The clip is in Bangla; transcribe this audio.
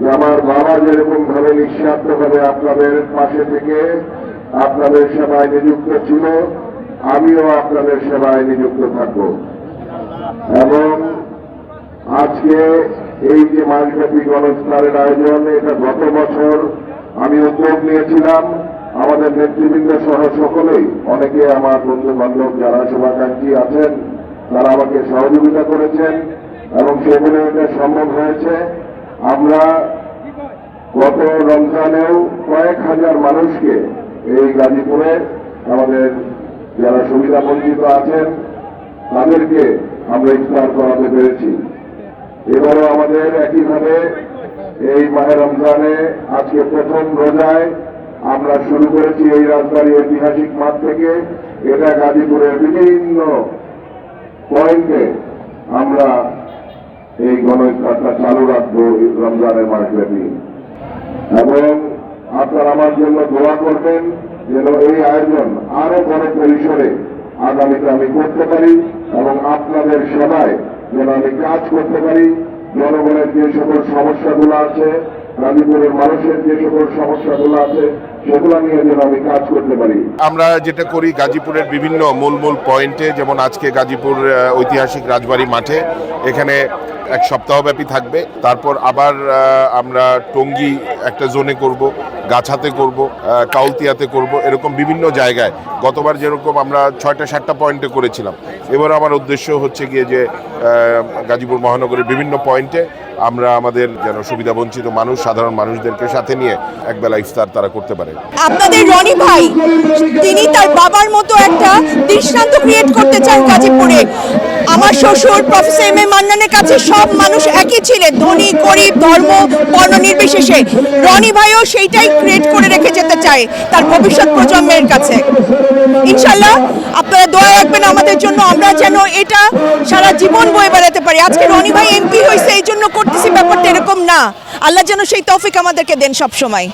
যে আমার বাবা যেরকম ভাবে নিঃস্বার্থভাবে আপনাদের পাশে থেকে আপনাদের সেবায় নিযুক্ত ছিল, আমিও আপনাদের সেবায় নিযুক্ত থাকব। এবং আজকে এই যে মাসব্যাপী গণস্থানের আয়োজন, এটা গত বছর আমি উদ্যোগ নিয়েছিলাম। আমাদের নেতৃবৃন্দ সহ সকলেই, অনেকে আমার বন্ধু বান্ধব যারা শুভাকাঙ্ক্ষী আছেন তারা আমাকে সহযোগিতা করেছেন এবং সেগুলো এটা সম্ভব হয়েছে। আমরা গত রমজানেও কয়েক হাজার মানুষকে এই গাজীপুরে আমাদের যারা সুবিধা বঞ্চিত আছেন তাদেরকে আমরা ইফতার করাতে পেরেছি। এবারও আমাদের একইভাবে এই মাহে রমজানে আজকে প্রথম রোজায় আমরা শুরু করেছি এই রাজবাড়ী ঐতিহাসিক মাঠ থেকে। এটা গাজীপুরের বিভিন্ন পয়েন্টে আমরা এই গণইফতারটা চালু রাখবো রমজানের মাসব্যাপী। এবং আপনারা আমার জন্য দোয়া করবেন যেন এই আয়োজন আরো বড় পরিসরে আগামীতে আমি করতে পারি এবং আপনাদের সেবায় যেন আমি কাজ করতে পারি। জনগণের যে সকল সমস্যাগুলো আছে, গাজীপুরের মানুষের যে সকল সমস্যাগুলো আছে, সেগুলো নিয়ে যেন আমি কাজ করতে পারি। আমরা যেটা করি গাজীপুরের বিভিন্ন মূল পয়েন্টে, যেমন আজকে গাজীপুর ঐতিহাসিক রাজবাড়ী মাঠে এখানে এক সপ্তাহব্যাপী থাকবে। তারপর আবার আমরা টঙ্গী একটা জোনে করব, গাছাতে করব, কাউলতিয়াতে করব, এরকম বিভিন্ন জায়গায়। গতবার যেরকম আমরা 6টা-7টা পয়েন্টে করেছিলাম, এবার আমার উদ্দেশ্য হচ্ছে গিয়ে যে গাজীপুর মহানগরের বিভিন্ন পয়েন্টে আমরা আমাদের যেন সুবিধা বঞ্চিত মানুষ, সাধারণ মানুষদেরকে সাথে নিয়ে একবেলা ইফতার তারা করতে পারে। আপনাদের রনি ভাই, তিনি তার বাবার মতো একটা দৃষ্টান্ত ক্রিয়েট করতে চান গাজীপুরে। আমার শ্বশুর প্রফেসর এম এ মান্নানের কাছে সব মানুষ একই ছিলেন, ধনী গরিব ধর্ম বর্ণ নির্বিশেষে। রনি ভাইও সেইটাই ক্রিয়েট করে রেখে যেতে চায় তার ভবিষ্যৎ প্রজন্মের কাছে। ইনশাল্লাহ আপনারা দোয়া রাখবেন আমাদের জন্য, আমরা যেন এটা সারা জীবন বয়ে বেড়াতে পারি। আজকে রনি ভাই এমপি হয়েছে এই জন্য করতেছি, ব্যাপারটা এরকম না। আল্লাহ যেন সেই তৌফিক আমাদেরকে দেন সব সময়।